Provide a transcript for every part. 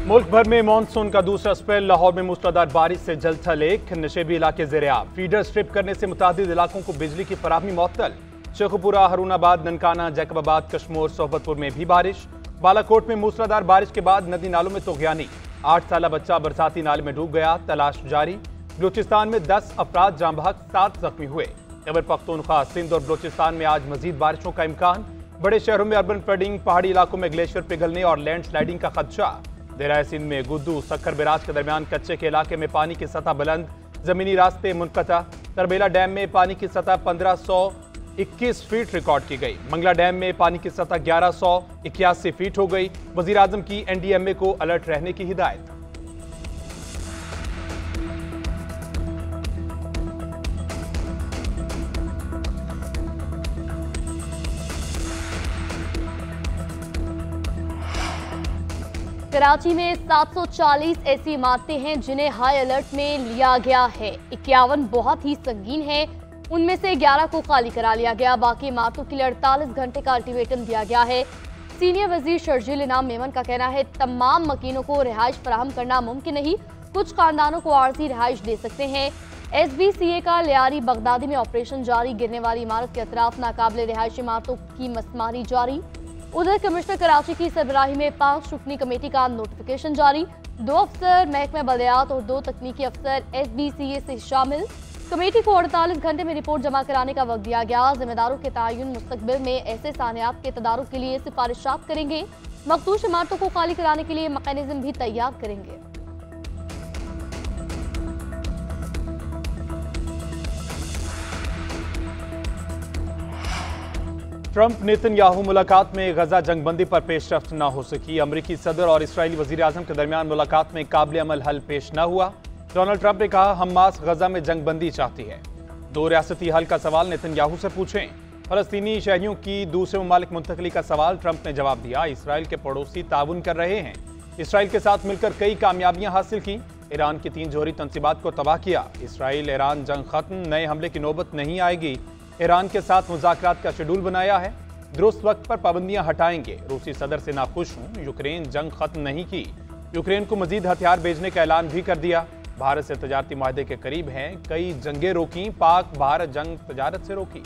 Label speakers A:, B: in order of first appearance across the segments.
A: मुल्क भर में मानसून का दूसरा स्पेल। लाहौर में मूसलाधार बारिश से जलथल एक, नशेबी इलाके ज़ेर-ए-आब। फीडर स्ट्रिप करने से मुतादिद इलाकों को बिजली की फराहमी मुअत्तल। शेखुपुरा, हरूनाबाद, ननकाना, जैकबाबाद, कश्मोर, सोहबतपुर में भी बारिश। बालाकोट में मूसलाधार बारिश के बाद नदी नालों में तोगयानी। 8 साला बच्चा बरसाती नाले में डूब गया, तलाश जारी। बलूचिस्तान में 10 अफराद जाँ बहक, 7 जख्मी हुए। खैबर पख्तूनख्वा, सिंध और बलूचिस्तान में आज मजीद बारिशों का इम्कान। बड़े शहरों में अर्बन फ्लडिंग, पहाड़ी इलाकों में ग्लेशियर पिघलने और लैंड स्लाइडिंग का खदशा। देराए सिंध में गुद्दू सक्खर बैराज के दरमियान कच्चे के इलाके में पानी की सतह बुलंद, जमीनी रास्ते मुनक़ता। तरबेला डैम में पानी की सतह 1521 फीट रिकॉर्ड की गई। मंगला डैम में पानी की सतह 1181 फीट हो गई। वज़ीर आज़म की NDMA को अलर्ट रहने की हिदायत।
B: कराची में 740 ऐसी इमारतें हैं जिन्हें हाई अलर्ट में लिया गया है। 51 बहुत ही संगीन हैं, उनमें से 11 को खाली करा लिया गया। बाकी इमारतों के लिए 48 घंटे का अल्टीमेटम दिया गया है। सीनियर वजीर शर्जील इनाम मेमन का कहना है तमाम मकीनों को रिहाइश फराहम करना मुमकिन नहीं, कुछ खानदानों को आर्जी रिहाइश दे सकते हैं। SBCA का लियारी बगदादी में ऑपरेशन जारी। गिरने वाली इमारत के अतराफ नाकाबिले रिहाइश इमारतों की मसमारी जारी। उधर कमिश्नर कराची की सरबराही में 5 रुकनी कमेटी का नोटिफिकेशन जारी। 2 अफसर महकमा बल्दियात और 2 तकनीकी अफसर SBCA से शामिल। कमेटी को 48 घंटे में रिपोर्ट जमा कराने का वक्त दिया गया। जिम्मेदारों के तयन मुस्तकबिल में ऐसे सानियात के तदारुक के लिए सिफारिशात करेंगे। मखदूश इमारतों को खाली कराने के लिए मैकेनिज्म भी तैयार करेंगे।
A: ट्रंप नेतन्याहू मुलाकात में गजा जंगबंदी पर पेशरफ्त न हो सकी। अमरीकी सदर और इसराइली वजीर आजम के दरमियान मुलाकात में काबिल अमल हल पेश न हुआ। डोनाल्ड ट्रंप ने कहा हमास गजा में जंगबंदी चाहती है। 2 रियासती हल का सवाल नेतन्याहू से पूछें। फलस्तीनी शहरियों की दूसरे ममालिक मुंतकली का सवाल ट्रंप ने जवाब दिया। इसराइल के पड़ोसी ताउन कर रहे हैं। इसराइल के साथ मिलकर कई कामयाबियां हासिल की। ईरान की 3 जोहरी तंसीबात को तबाह किया। इसराइल ईरान जंग खत्म, नए हमले की नौबत नहीं आएगी। ईरान के साथ मुज़ाकरात का शेड्यूल बनाया है। दुरुस्त वक्त पर पाबंदियां हटाएंगे। रूसी सदर से नाखुश हूं, यूक्रेन जंग खत्म नहीं की। यूक्रेन को मजीद हथियार भेजने का ऐलान भी कर दिया। भारत से तजारती मुआहदे के करीब हैं। कई जंगें रोकी, पाक भारत जंग तजारत से रोकी।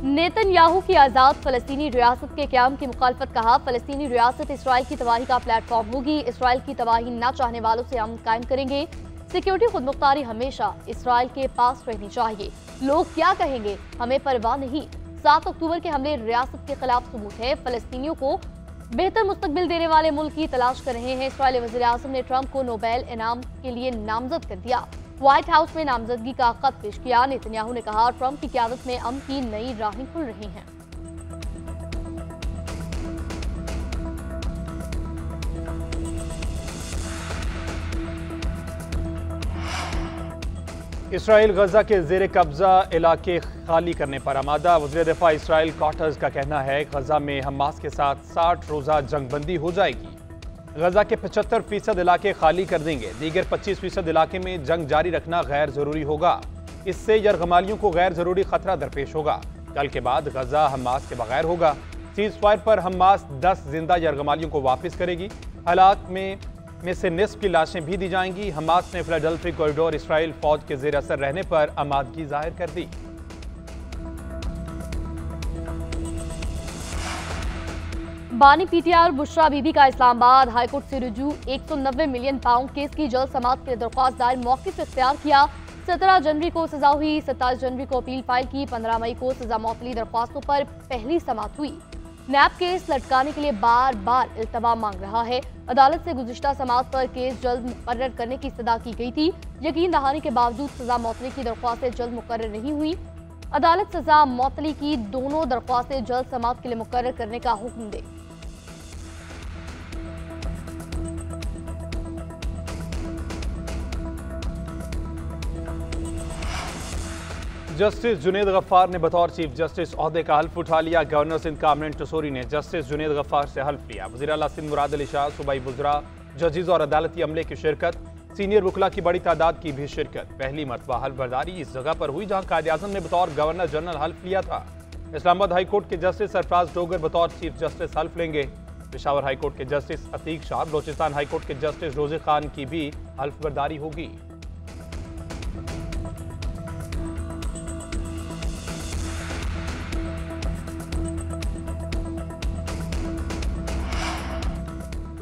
B: नेतन्याहू की आज़ाद फ़लस्तीनी रियासत के क़याम की मुखालफत। कहा फ़लस्तीनी रियासत इसराइल की तबाही का प्लेटफॉर्म होगी। इसराइल की तबाही न चाहने वालों से हम कायम करेंगे। सिक्योरिटी खुदमुख्तारी हमेशा इसराइल के पास रहनी चाहिए। लोग क्या कहेंगे हमें परवाह नहीं। 7 अक्टूबर के हमले रियासत के खिलाफ सबूत है। फ़लस्तीनियों को बेहतर मुस्तकबिल देने वाले मुल्क की तलाश कर रहे हैं। इसराइली वज़ीर आज़म ने ट्रंप को नोबेल इनाम के लिए नामजद कर दिया। व्हाइट हाउस में नामजदगी का खत पेश किया। नेतन्याहू ने कहा ट्रंप की क़यादत में अमन की नई राहें खुल रही हैं।
A: इसराइल गजा के जेर कब्जा इलाके खाली करने पर आमादा। वज़ीर दिफा इसराइल कॉटर्स का कहना है गजा में हमास के साथ 60 रोज़ा जंगबंदी हो जाएगी। गजा के 75% इलाके खाली कर देंगे। दीगर 25% इलाके में जंग जारी रखना गैर जरूरी होगा। इससे यरगमालियों को गैर जरूरी खतरा दरपेश होगा। कल के बाद गजा हमास के बगैर होगा। सीज फायर पर हमास 10 जिंदा यरगमालियों को वापस करेगी। हालात में से निस्फ की लाशें भी दी जाएंगी। हमास ने फिलाडेल्फी कॉरिडोर इसराइल फौज के जेर असर रहने पर आमादगी जाहिर कर दी।
B: बानी PTI और बुशरा बीबी का इस्लामाबाद हाईकोर्ट से रुजू। 190 मिलियन पाउंड केस की जल्द समाअत के दरख्वास्त दायर मौक़िफ़ इख्तियार किया। 17 जनवरी को सजा हुई। 27 जनवरी को अपील फाइल की। 15 मई को सजा मौतली दरख्वास्तों पर पहली समाअत हुई। नैब केस लटकाने के लिए बार बार इल्तवा मांग रहा है। अदालत से गुज़िश्ता समाअत पर केस जल्द मुकर्रर करने की सदा की गई थी। यकीन दहानी के बावजूद सजा मौतली की दरख्वास्तें जल्द मुकर्रर नहीं हुई। अदालत सजा मौतली की दोनों दरख्वास्तें जल्द समाअत के लिए मुकर्रर करने का हुक्म दे।
A: जस्टिस जुनेद गफ्फार ने बतौर चीफ जस्टिस ओहदे का हल्फ उठा लिया। गवर्नर सिंध कामरेन टसूरी ने जस्टिस जुनेद गफ्फार से हल्फ लिया। वज़ीर आला सिंध मुराद अली शाह, सूबाई वज़रा, जजेस और अदालती अमले की शिरकत। सीनियर वकला की बड़ी तादाद की भी शिरकत। पहली मरतबा हल्फ बर्दारी इस जगह पर हुई जहां कायद-ए-आज़म ने बतौर गवर्नर जनरल हल्फ लिया था। इस्लामाबाद हाई कोर्ट के जस्टिस सरफराज डोगर बतौर चीफ जस्टिस हल्फ लेंगे। पेशावर हाई कोर्ट के justice Atiq Shah, Balochistan high court के जस्टिस रोजे खान की भी हल्फ बर्दारी होगी।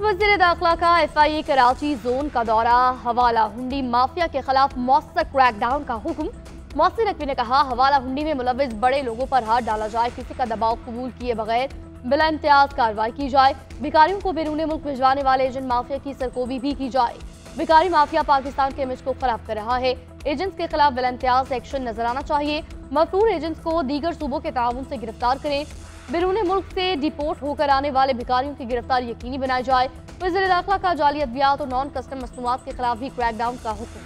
B: वज़ीर दाखिला का FIA कराची जोन का दौरा। हवाला हुंडी माफिया के खिलाफ मौसर क्रैकडाउन का हुक्म। मौसर नकवी ने कहा, हवाला हुंडी में मुलव्विस बड़े लोगों पर हाथ डाला जाए, किसी का दबाव कबूल किए बगैर बिला इम्तियाज कार्रवाई की जाए। भिखारियों को बैरून मुल्क भिजवाने वाले एजेंट माफिया की सरकोबी भी की जाए। भिखारी माफिया पाकिस्तान के इमेज को खराब कर रहा है। एजेंट्स के खिलाफ बिला इम्तियाज एक्शन नजर आना चाहिए। मफरूर एजेंट्स को दीगर सूबों के ताउन से गिरफ्तार करें। बैरून मुल्क से डिपोर्ट होकर आने वाले भिखारियों की गिरफ्तारी यकीनी बनाई जाए। वज़ीर दाखिला का जाली अद्वियात और नॉन कस्टम मसनूआत के खिलाफ भी क्रैकडाउन का हुक्म।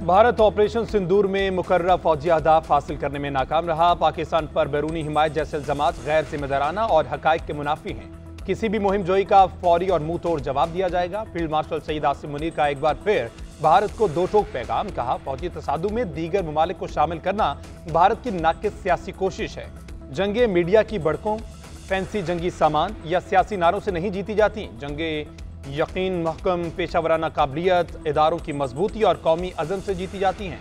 A: भारत ऑपरेशन सिंदूर में मुकर्रर फौजी अहदाफ हासिल करने में नाकाम रहा। पाकिस्तान पर बैरूनी हिमायत जैसे इल्जामात गैर जिम्मेदाराना और हकाइक के मुनाफी हैं। किसी भी मुहिम जोई का फौरी और मुंह तोड़ जवाब दिया जाएगा। फील्ड मार्शल सईद आसिम मुनीर का एक बार फिर भारत को दो टोक पैगाम। कहा, फौजी तसादुम में दीगर ममालिक को शामिल करना भारत की नाकिस सियासी कोशिश है। जंगे मीडिया की बड़कों, फैंसी जंगी सामान या सियासी नारों से नहीं जीती जाती। जंगे यकीन, महकम पेशावराना काबिलियत, इदारों की मजबूती और कौमी अज़म से जीती जाती हैं।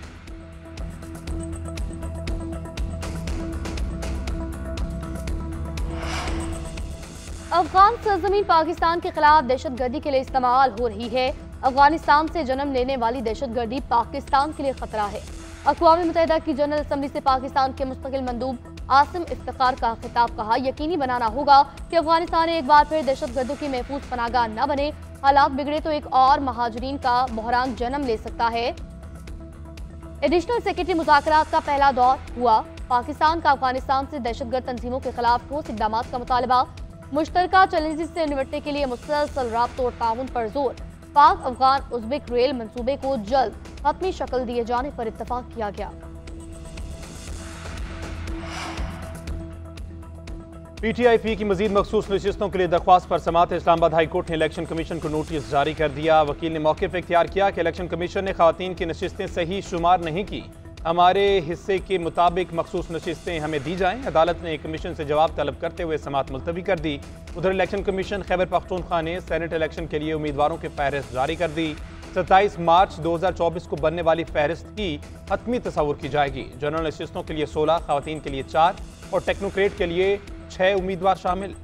B: अफगान सरजमीन पाकिस्तान के खिलाफ दहशतगर्दी के लिए इस्तेमाल हो रही है। अफगानिस्तान से जन्म लेने वाली दहशतगर्दी पाकिस्तान के लिए खतरा है। अक़वाम मुत्तहिदा की जनरल असम्बली से पाकिस्तान के मुस्तकिल मंदूब आसिम इफ्तिखार का खिताब। कहा, यकीनी बनाना होगा कि अफगानिस्तान एक बार फिर दहशतगर्दों की महफूज पनाहगाह न बने। हालात बिगड़े तो एक और महाजरीन का बहरान जन्म ले सकता है। एडिशनल सेक्रेटरी मुज़ाकरात का पहला दौर हुआ। पाकिस्तान का अफगानिस्तान से दहशतगर्द तंजीमों के खिलाफ ठोस इक़दाम का मुतालबा। मुश्तरका चैलेंजेस से निपटने के लिए मुसलसल राब्तों और ताउन पर जोर। पाक अफगान उज़्बेक रेल मंसूबे को जल्द हतमी शक्ल दिए जाने पर इत्तफाक किया गया।
A: PTI की मजीद मखसूस नशिस्तों के लिए दरख्वास्त पर समाअत। इस्लामाबाद हाई कोर्ट ने इलेक्शन कमीशन को नोटिस जारी कर दिया। वकील ने मौके पर इख्तियार किया कि इलेक्शन कमीशन ने खवातीन की नशिस्तें सही शुमार नहीं की। हमारे हिस्से के मुताबिक मखसूस नशिस्तें हमें दी जाएं। अदालत ने कमीशन से जवाब तलब करते हुए समाअत मुलतवी कर दी। उधर इलेक्शन कमीशन खैबर पख्तूनख्वा ने सेनेट इलेक्शन के लिए उम्मीदवारों की फहरिस्त जारी कर दी। 27 मार्च 2024 को बनने वाली फहरिस्त की हतमी तस्वुर की जाएगी। जनरल नशिस्तों के लिए 16, खवातीन के लिए 4 और टेक्नोक्रेट के लिए 6 उम्मीदवार शामिल।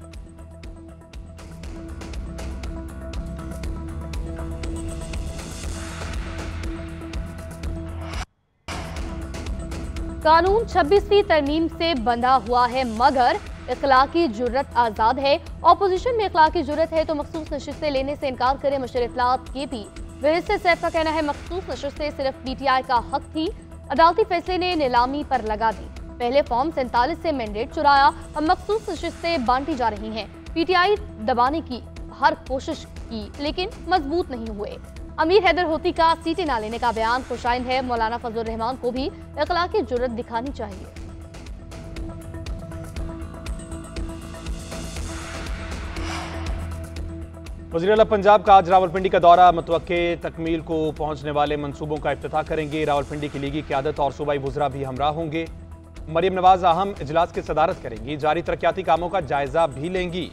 B: कानून 26वीं तरमीम से बंधा हुआ है, मगर इखलाकी जुर्रत आज़ाद है। ऑपोजिशन में इखलाकी जुर्रत है तो मखसूस नशिस्तें लेने से इनकार करे मुशर्रिफ इत्तलात KP। बैरिस्टर सैफ का कहना है, मखसूस नशिस्तें सिर्फ PTI का हक थी। अदालती फैसले ने नीलामी पर लगा दी। पहले फॉर्म 47 से मैंडेट चुराया, अब मखसूस नशिस्तें बांटी जा रही हैं। PTI दबाने की हर कोशिश की लेकिन मजबूत नहीं हुए। अमीर हैदर होती का सीटें ना लेने का बयान खुशाइंद है। मौलाना फजलुर रहमान को भी इखलाकी जुर्रत दिखानी चाहिए।
A: वज़ीर आला पंजाब का आज रावलपिंडी का दौरा। मुतवक्के तकमील को पहुंचने वाले मंसूबों का इफ्तिताह करेंगे। रावलपिंडी की लीगी क़यादत और सूबाई वुज़रा भी हमरा होंगे। मरियम नवाज अहम इजलास की सदारत करेंगी। जारी तरक्याती कामों का जायजा भी लेंगी।